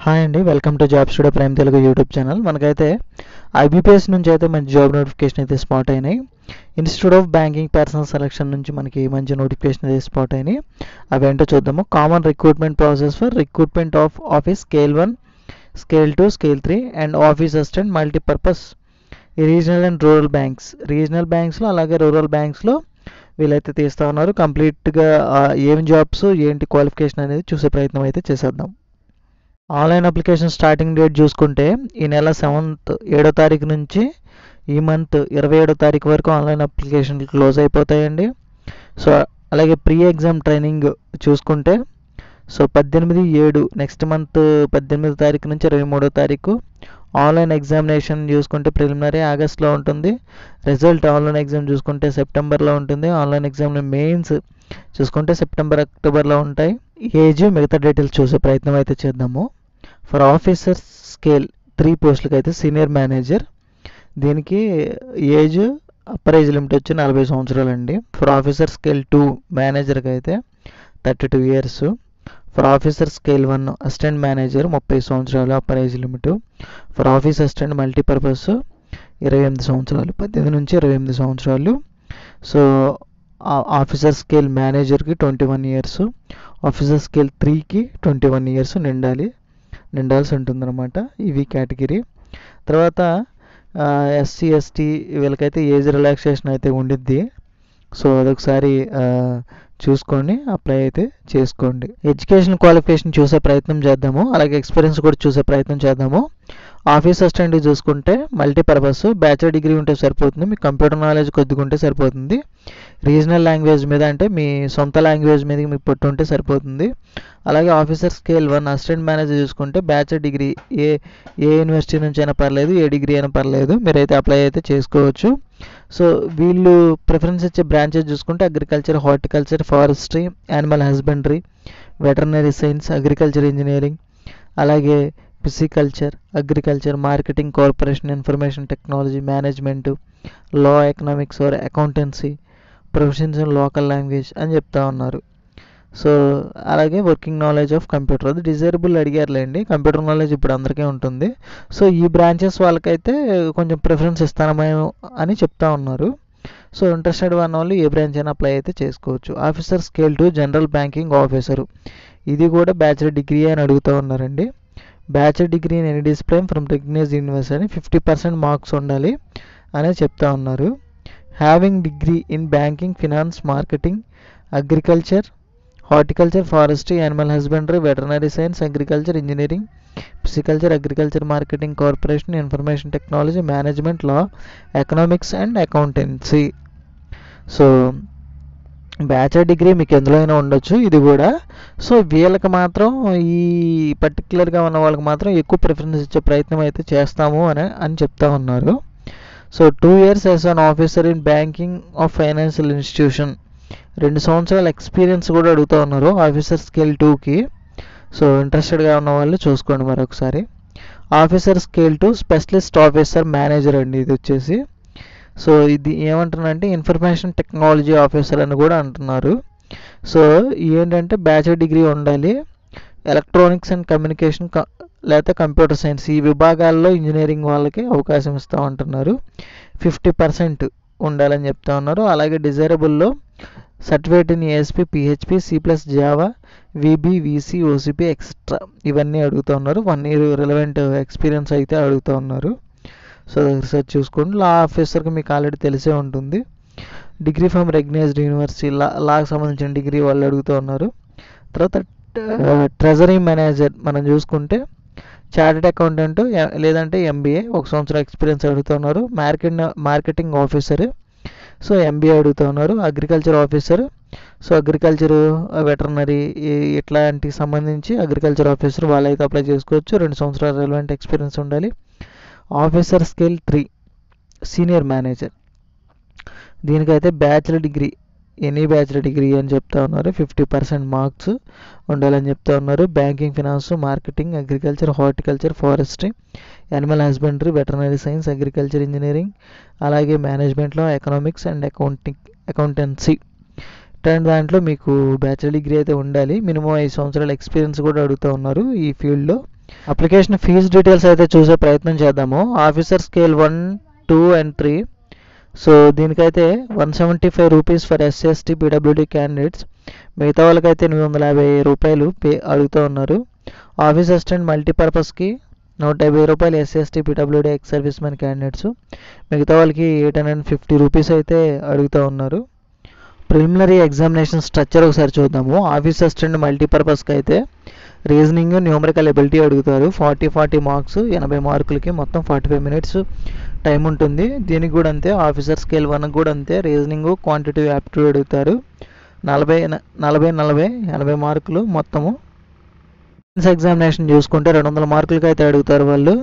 Hi అండి, welcome to job studio prime Telugu YouTube channel. మనకైతే IBPS నుంచి అయితే మంచి జాబ్ నోటిఫికేషన్ అయితే స్పాట్ అయినాయి. Institute of banking personal selection నుంచి మనకి మంచి నోటిఫికేషన్ అయితే స్పాట్ అయినాయి. అవి ఏంటో చూద్దాము. Common recruitment process for recruitment of office scale 1, scale 2, scale 3 and office assistant multipurpose regional and rural banks. Regional బ్యాంక్స్లో అలాగే రూరల్ బ్యాంక్స్లో వీళ్ళైతే తీస్తూ ఉన్నారు. కంప్లీట్గా ఏం జాబ్స్ ఏంటి క్వాలిఫికేషన్ అనేది చూసే ప్రయత్నం అయితే చేసేద్దాం. ఆన్లైన్ అప్లికేషన్ స్టార్టింగ్ డేట్ చూసుకుంటే ఈ నెల 7వ తారీఖు నుంచి ఈ మంత్ 27వ తారీఖు వరకు ఆన్లైన్ అప్లికేషన్లు క్లోజ్ అయిపోతాయండి. సో అలాగే ప్రీ ఎగ్జామ్ ట్రైనింగ్ చూసుకుంటే 18/7 నెక్స్ట్ మంత్ 18వ తారీఖు నుంచి 23వ తారీఖు. ఆన్లైన్ ఎగ్జామినేషన్ చూసుకుంటే ప్రిలిమినరీ ఆగస్ట్లో ఉంటుంది. రిజల్ట్ ఆన్లైన్ ఎగ్జామ్ చూసుకుంటే సెప్టెంబర్లో ఉంటుంది. ఆన్లైన్ ఎగ్జామ్ మెయిన్స్ చూసుకుంటే సెప్టెంబర్, అక్టోబర్లో ఉంటాయి. ఏజ్ మిగతా డీటెయిల్స్ చూసే ప్రయత్నం అయితే చేద్దాము. ఫర్ ఆఫీసర్ స్కేల్ 3 పోస్టులకి అయితే సీనియర్ మేనేజర్, దీనికి ఏజ్ అప్పర్ ఏజ్ లిమిట్ వచ్చి 40 సంవత్సరాలు అండి. ఫర్ ఆఫీసర్ స్కేల్ 2 మేనేజర్కి అయితే 32 years. For officer scale 1 assistant manager 30 సంవత్సరాలు upper age limit. For office assistant multipurpose 28 సంవత్సరాలు, 18 నుంచి 28 సంవత్సరాలు. సో ఆఫీసర్ స్కేల్ మేనేజర్కి 21 ఇయర్స్. ఆఫీసర్ స్కేల్ 3కి 21 ఇయర్స్ నిండాల్సి ఉంటుందన్నమాట. ఇవి కేటగిరీ. తర్వాత ఎస్సీ ఎస్టీ వీళ్ళకైతే ఏజ్ రిలాక్సేషన్ అయితే ఉండిద్ది. సో అదొకసారి చూసుకొని అప్లై అయితే చేసుకోండి. ఎడ్యుకేషన్ క్వాలిఫికేషన్ చూసే ప్రయత్నం చేద్దాము, అలాగే ఎక్స్పీరియన్స్ కూడా చూసే ప్రయత్నం చేద్దాము. ఆఫీస్ అసిస్టెంట్ చూసుకుంటే మల్టీపర్పస్ బ్యాచిలర్ డిగ్రీ ఉంటే సరిపోతుంది. మీకు కంప్యూటర్ నాలెడ్జ్ కొద్దిగా ఉంటే సరిపోతుంది. రీజనల్ లాంగ్వేజ్ మీద అంటే మీ సొంత లాంగ్వేజ్ మీద మీకు పట్టు ఉంటే సరిపోతుంది. అలాగే ఆఫీసర్ స్కేల్ 1 అసిస్టెంట్ మేనేజర్ చూసుకుంటే బ్యాచిలర్ డిగ్రీ ఏ యూనివర్సిటీ నుంచి అయినా పర్లేదు, ఏ డిగ్రీ అయినా పర్లేదు, మీరైతే అప్లై అయితే చేసుకోవచ్చు. సో వీళ్ళు ప్రిఫరెన్స్ ఇచ్చే బ్రాంచెస్ చూసుకుంటే agriculture, horticulture, forestry, animal husbandry, veterinary science, agriculture engineering, అలాగే pisciculture, agriculture, marketing, corporation, information technology, management, law, economics or accountancy, professions in local language అని చెప్తా ఉన్నారు. సో అలాగే వర్కింగ్ నాలెడ్జ్ ఆఫ్ కంప్యూటర్, అది desirable అడిగారులేండి. Computer knowledge ఇప్పుడు అందరికీ ఉంటుంది. సో ఈ బ్రాంచెస్ వాళ్ళకైతే కొంచెం ప్రిఫరెన్స్ ఇస్తామేమో అని చెప్తా ఉన్నారు. సో ఇంట్రెస్టెడ్ వన్ వాళ్ళు ఏ బ్రాంచ్ అయినా అప్లై అయితే చేసుకోవచ్చు. Officer scale 2 general banking officer, ఇది కూడా బ్యాచిలర్ డిగ్రీ అని అడుగుతూ ఉన్నారండి. Bachelor degree in any discipline from recognized university అని 50% మార్క్స్ ఉండాలి అనేది చెప్తా ఉన్నారు. Having degree in banking, finance, marketing, agriculture, horticulture, forestry, animal husbandry, veterinary science, agriculture engineering, pisciculture, agriculture, marketing, corporation, information technology, management, law, economics and accountancy. So bachelor degree మీకు ఎందులో అయినా ఉండొచ్చు ఇది కూడా. సో వీళ్ళకి మాత్రం ఈ పర్టికులర్గా ఉన్న వాళ్ళకి మాత్రం ఎక్కువ ప్రిఫరెన్స్ ఇచ్చే ప్రయత్నం అయితే చేస్తాము అని చెప్తా ఉన్నారు. So 2 years as an officer in banking of financial institution, 2 సంవత్సరాల ఎక్స్పీరియన్స్ కూడా అడుగుతూ ఉన్నారు ఆఫీసర్ స్కేల్ 2కి. సో ఇంట్రెస్టెడ్గా ఉన్న వాళ్ళు చూసుకోండి మరొకసారి. Officer scale 2 specialist officer manager అండి ఇది వచ్చేసి. సో ఇది ఏమంటున్నారంటే ఇన్ఫర్మేషన్ టెక్నాలజీ ఆఫీసర్ అని కూడా అంటున్నారు. సో ఏంటంటే బ్యాచిలర్ డిగ్రీ ఉండాలి. ఎలక్ట్రానిక్స్ అండ్ కమ్యూనికేషన్ లేకపోతే కంప్యూటర్ సైన్స్ ఈ విభాగాల్లో ఇంజనీరింగ్ వాళ్ళకి అవకాశం ఇస్తూ ఉంటున్నారు. 50% ఉండాలని చెప్తా ఉన్నారు. అలాగే డిజైరబుల్లో certificate in ASP, PHP, C++, Java, VB, VC, OCP etcetera ఇవన్నీ అడుగుతూ ఉన్నారు. 1 year రిలవెంట్ ఎక్స్పీరియన్స్ అయితే అడుగుతూ ఉన్నారు. సో రీసెర్చ్ చూసుకోండి. లా ఆఫీసర్కి మీకు ఆల్రెడీ తెలిసే ఉంటుంది. డిగ్రీ ఫ్రమ్ రికగ్నైజ్డ్ యూనివర్సిటీ, లాకి సంబంధించిన డిగ్రీ వాళ్ళు అడుగుతూ ఉన్నారు. తర్వాత ట్రెజరీ మేనేజర్ మనం చూసుకుంటే చార్టెడ్ అకౌంటెంట్ లేదంటే MBA 1 సంవత్సరం ఎక్స్పీరియన్స్ అడుగుతున్నారు. మార్కెటింగ్ ఆఫీసర్, సో MBA అడుగుతున్నారు. Agriculture officer, so agriculture, veterinary ఇట్లాంటికి సంబంధించి అగ్రికల్చర్ ఆఫీసర్ వాళ్ళైతే అప్లై చేసుకోవచ్చు. 2 సంవత్సరాల రిలవెంట్ ఎక్స్పీరియన్స్ ఉండాలి. ఆఫీసర్ స్కేల్ 3 సీనియర్ మేనేజర్, దీనికైతే bachelor degree any bachelor degree అని చెప్తా ఉన్నారు. 50% మార్క్స్ ఉండాలని చెప్తా ఉన్నారు. Banking, finance, marketing, agriculture, horticulture, forestry, animal husbandry, veterinary science, agriculture engineering, అలాగే మేనేజ్మెంట్లో ఎకనామిక్స్ అండ్ అకౌంటెన్సీ దాంట్లో మీకు బ్యాచిలర్ డిగ్రీ అయితే ఉండాలి. మినిమం 5 సంవత్సరాల ఎక్స్పీరియన్స్ కూడా అడుగుతూ ఉన్నారు ఈ ఫీల్డ్లో. అప్లికేషన్ ఫీజు డీటెయిల్స్ అయితే చూసే ప్రయత్నం చేద్దాము. Officer scale 1, 2 and 3. సో దీనికైతే 175 rupees for SC/ST PWD candidates. మిగతా వాళ్ళకైతే 850 రూపాయలు పే అడుగుతూ ఉన్నారు. ఆఫీస్ అసిస్టెంట్ మల్టీపర్పస్కి 150 రూపాయలు SC/ST PWD ex service men candidates. మిగతా వాళ్ళకి 850 రూపీస్ అయితే అడుగుతూ ఉన్నారు. ప్రిలిమినరీ ఎగ్జామినేషన్ స్ట్రక్చర్ ఒకసారి చూద్దాము. ఆఫీస్ అసిస్టెంట్ మల్టీపర్పస్కి అయితే రీజనింగ్, న్యూమరికల్ ఎబిలిటీ అడుగుతారు. 40 మార్క్స్, 80 మార్కులకి మొత్తం 45 మినిట్స్ టైం ఉంటుంది. దీనికి కూడా అంతే. ఆఫీసర్ స్కేల్ 1 కూడా అంతే. రీజనింగ్, క్వాంటిటివ్ యాప్టిట్యూడ్ అడుగుతారు. 40 80 మార్కులు మొత్తము. ఎగ్జామినేషన్ చూసుకుంటే 200 మార్కులకి అయితే అడుగుతారు వాళ్ళు.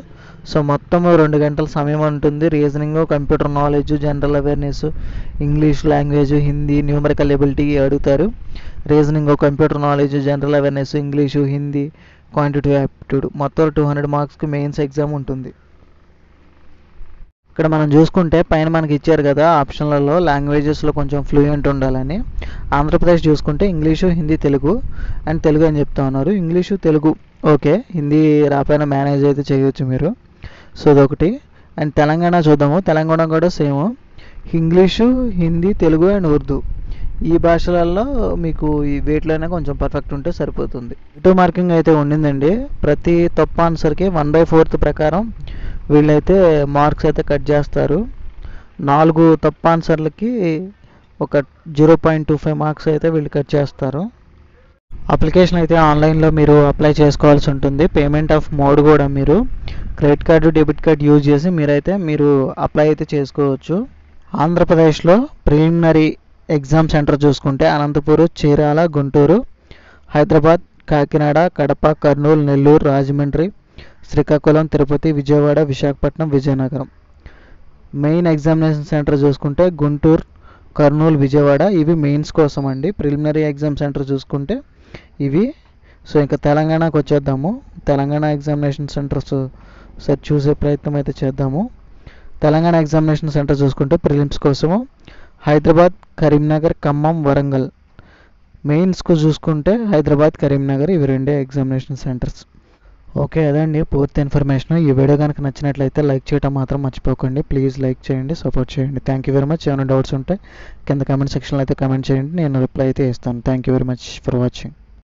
సో మొత్తం 2 గంటల సమయం ఉంటుంది. Reasoning, computer knowledge, general awareness, English language, Hindi, numerical ability అడుగుతారు. Reasoning, computer knowledge, general awareness, English, Hindi, quantitative aptitude మొత్తం 200 మార్క్స్కి మెయిన్స్ ఎగ్జామ్ ఉంటుంది. ఇక్కడ మనం చూసుకుంటే పైన మనకి ఇచ్చారు కదా ఆప్షన్లలో లాంగ్వేజెస్లో కొంచెం ఫ్లూయెంట్ ఉండాలని. ఆంధ్రప్రదేశ్ చూసుకుంటే ఇంగ్లీషు, హిందీ, తెలుగు అండ్ తెలుగు అని చెప్తా ఉన్నారు. ఇంగ్లీషు, తెలుగు ఓకే, హిందీ రాపైన మేనేజ్ అయితే చేయవచ్చు మీరు. సో అదొకటి. అండ్ తెలంగాణ చూద్దాము. తెలంగాణ కూడా same. English, Hindi, Telugu and Urdu ఈ భాషలలో మీకు ఈ వేటిలోనే కొంచెం పర్ఫెక్ట్ ఉంటే సరిపోతుంది. 2 మార్కింగ్ అయితే ఉండిందండి. ప్రతి తప్పు ఆన్సర్కి 1/4 ప్రకారం వీళ్ళైతే మార్క్స్ అయితే కట్ చేస్తారు. 4 తప్పు ఆన్సర్లకి ఒక 0.25 మార్క్స్ అయితే వీళ్ళు కట్ చేస్తారు. అప్లికేషన్ అయితే ఆన్లైన్లో మీరు అప్లై చేసుకోవాల్సి ఉంటుంది. పేమెంట్ ఆఫ్ మోడ్ కూడా మీరు credit card, debit card use చేసి మీరు అప్లై అయితే చేసుకోవచ్చు. ఆంధ్రప్రదేశ్లో ప్రిలిమినరీ ఎగ్జామ్ సెంటర్ చూసుకుంటే Anantapur, Chirala, Guntur, Hyderabad, Kakinada, Kadapa, Kurnool, Nellore, Rajahmundry, Srikakulam, Tirupati, Vijayawada, Visakhapatnam, Vizianagaram. Main examination centre చూసుకుంటే గుంటూరు, కర్నూలు, విజయవాడ ఇవి మెయిన్స్ కోసం అండి. ప్రిలిమినరీ ఎగ్జామ్ సెంటర్ చూసుకుంటే ఇవి. సో ఇంకా తెలంగాణకు వచ్చేద్దాము. తెలంగాణ ఎగ్జామినేషన్ సెంటర్స్ సార్ చూసే ప్రయత్నం అయితే చేద్దాము. తెలంగాణ ఎగ్జామినేషన్ సెంటర్ చూసుకుంటే ప్రిలిమ్స్ కోసము హైదరాబాద్, కరీంనగర్, ఖమ్మం, వరంగల్. మెయిన్స్కు చూసుకుంటే హైదరాబాద్, కరీంనగర్ ఇవి 2 ఎగ్జామినేషన్ సెంటర్స్. ఓకే, అదండి పూర్తి ఇన్ఫర్మేషన్. ఈ వీడియో కనుక నచ్చినట్లయితే లైక్ చేయడం మాత్రం మర్చిపోకండి. ప్లీజ్ లైక్ చేయండి, సపోర్ట్ చేయండి. Thank you very much. ఏమైనా డౌట్స్ ఉంటే కింద కామెంట్ సెక్షన్లో అయితే కామెంట్ చేయండి, నేను రిప్లై అయితే ఇస్తాను. Thank you very much for watching.